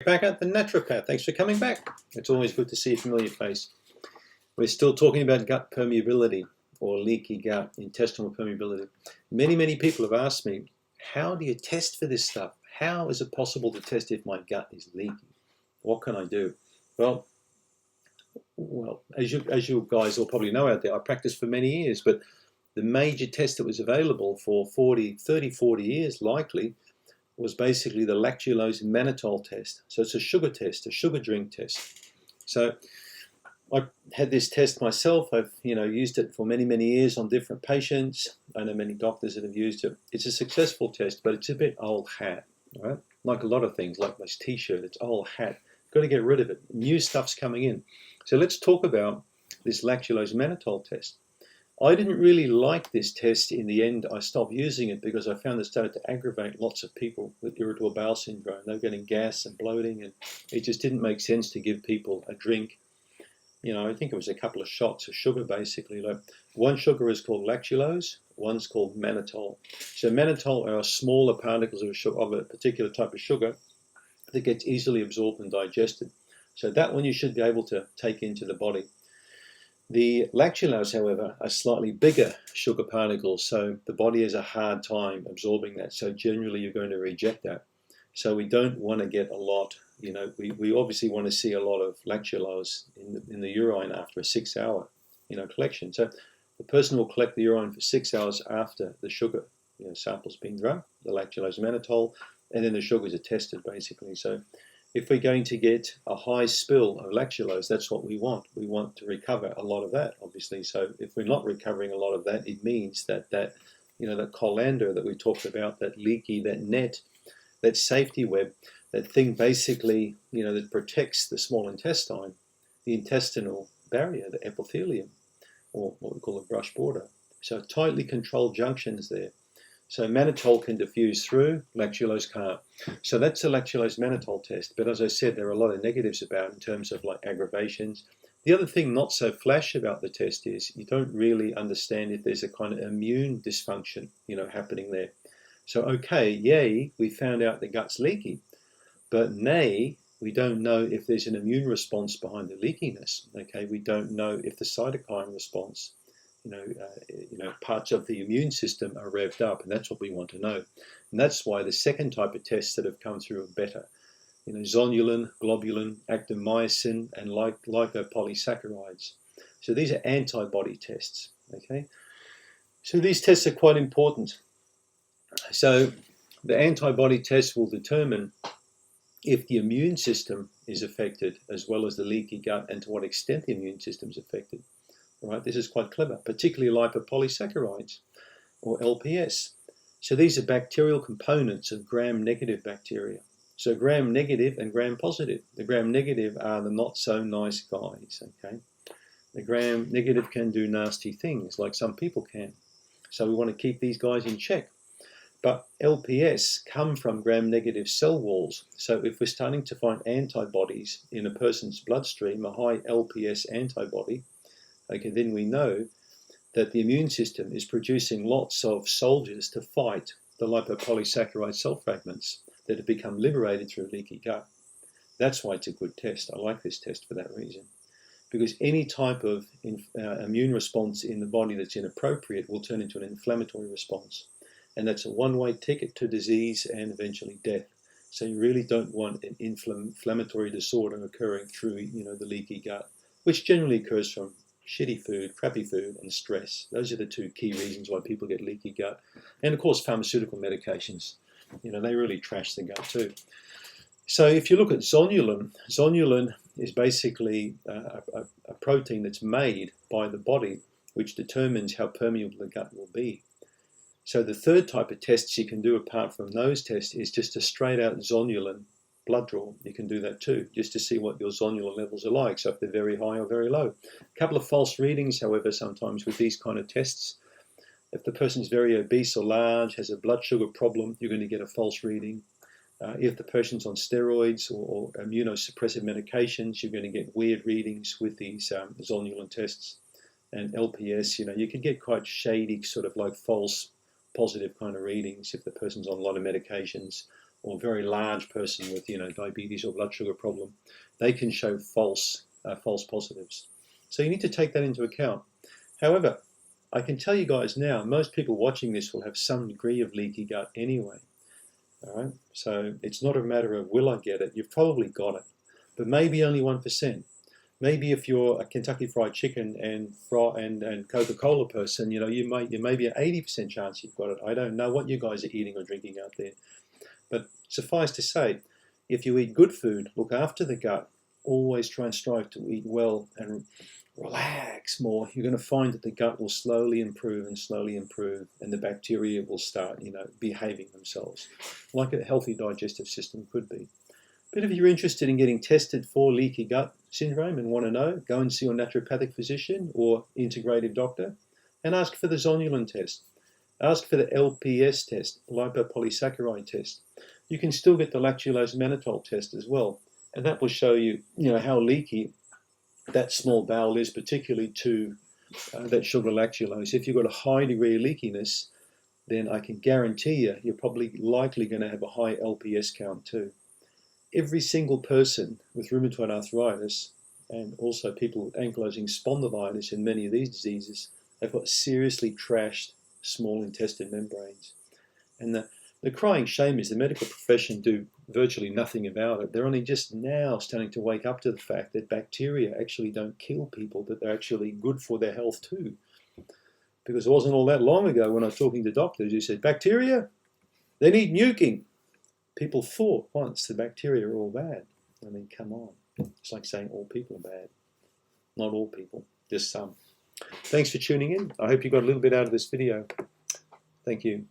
Back at the naturopath. Thanks for coming back. It's always good to see a familiar face. We're still talking about gut permeability or leaky gut, intestinal permeability. Many people have asked me, how do you test for this stuff? How is it possible to test if my gut is leaky? What can I do? Well, as you guys all probably know out there, I practiced for many years, but the major test that was available for 40 years likely was basically the Electrolyzermannitol test. So it's a sugar test, a sugar drink test. So I had this test myself. I've used it for many years on different patients. I know many doctors that have used it. It's a successful test, but it's a bit old hat, right? Like a lot of things, like this t-shirt, it's old hat. Got to get rid of it. New stuff's coming in. So let's talk about this Electrolyzermannitol test. I didn't really like this test in the end. I stopped using it because I found it started to aggravate lots of people with irritable bowel syndrome. They were getting gas and bloating, and it just didn't make sense to give people a drink. I think it was a couple of shots of sugar basically. Like one sugar is called lactulose, one's called mannitol. So mannitol are smaller particles of a particular type of sugar that gets easily absorbed and digested. So that one you should be able to take into the body. The lactulose, however, are slightly bigger sugar particles, so the body has a hard time absorbing that. So generally you're going to reject that. So we don't want to get a lot, we obviously want to see a lot of lactulose in the urine after a 6-hour, collection. So the person will collect the urine for 6 hours after the sugar, sample's been drunk, the Electrolyzermannitol, and then the sugars are tested basically. So if we're going to get a high spill of lactulose, that's what we want. We want to recover a lot of that, obviously. So if we're not recovering a lot of that, it means that that colander that we talked about, that leaky, that net, that safety web, that thing basically, that protects the small intestine, the intestinal barrier, the epithelium, or what we call a brush border. So tightly controlled junctions there. So mannitol can diffuse through, lactulose can't. So that's a Electrolyzermannitol test. But as I said, there are a lot of negatives about it in terms of like aggravations. The other thing not so flash about the test is you don't really understand if there's a kind of immune dysfunction, happening there. So okay, yay, we found out the gut's leaky. But nay, we don't know if there's an immune response behind the leakiness. Okay, we don't know if the cytokine response, parts of the immune system are revved up, and that's what we want to know. And that's why the second type of tests that have come through are better. Zonulin, globulin, actomycin, and lipopolysaccharides. So these are antibody tests. Okay, so these tests are quite important. So the antibody test will determine if the immune system is affected, as well as the leaky gut, and to what extent the immune system is affected. Right, this is quite clever, particularly lipopolysaccharides, or LPS. So these are bacterial components of gram-negative bacteria. So gram-negative and gram-positive. The gram-negative are the not-so-nice guys, okay? The gram-negative can do nasty things, like some people can. So we want to keep these guys in check. But LPS come from gram-negative cell walls. So if we're starting to find antibodies in a person's bloodstream, a high LPS antibody, okay, then we know that the immune system is producing lots of soldiers to fight the lipopolysaccharide cell fragments that have become liberated through leaky gut. That's why it's a good test. I like this test for that reason. Because any type of immune response in the body that's inappropriate will turn into an inflammatory response. And that's a one-way ticket to disease and eventually death. So you really don't want an inflammatory disorder occurring through, the leaky gut, which generally occurs from shitty food, crappy food, and stress. Those are the two key reasons why people get leaky gut. And of course, pharmaceutical medications, they really trash the gut too. So if you look at zonulin, zonulin is basically a protein that's made by the body, which determines how permeable the gut will be. So the third type of tests you can do apart from those tests is just a straight out zonulin blood draw. You can do that too, just to see what your zonulin levels are like, so if they're very high or very low. A couple of false readings, however, sometimes with these kind of tests. If the person's very obese or large, has a blood sugar problem, you're going to get a false reading. If the person's on steroids or immunosuppressive medications, you're going to get weird readings with these zonulin tests. And LPS, you can get quite shady, sort of like false positive kind of readings if the person's on a lot of medications or very large person with, diabetes or blood sugar problem, they can show false positives. So you need to take that into account. However, I can tell you guys now, most people watching this will have some degree of leaky gut anyway. All right, so it's not a matter of will I get it. You've probably got it, but maybe only 1%. Maybe if you're a Kentucky Fried Chicken and Coca-Cola person, you may be an 80% chance you've got it. I don't know what you guys are eating or drinking out there. But suffice to say, if you eat good food, look after the gut, always try and strive to eat well and relax more, you're going to find that the gut will slowly improve, and the bacteria will start, behaving themselves like a healthy digestive system could be. But if you're interested in getting tested for leaky gut syndrome and want to know, go and see your naturopathic physician or integrative doctor and ask for the zonulin test. Ask for the LPS test, lipopolysaccharide test. You can still get the Electrolyzermannitol test as well, and that will show you, how leaky that small bowel is, particularly to that sugar lactulose. If you've got a high degree of leakiness, then I can guarantee you're probably likely going to have a high LPS count too. Every single person with rheumatoid arthritis, and also people with ankylosing spondylitis and many of these diseases, have got seriously trashed small intestine membranes. And the crying shame is the medical profession do virtually nothing about it. They're only just now starting to wake up to the fact that bacteria actually don't kill people, that they're actually good for their health too. Because it wasn't all that long ago when I was talking to doctors who said, bacteria, they need nuking. People thought once the bacteria are all bad. I mean, come on. It's like saying all people are bad. Not all people, just some. Thanks for tuning in. I hope you got a little bit out of this video. Thank you.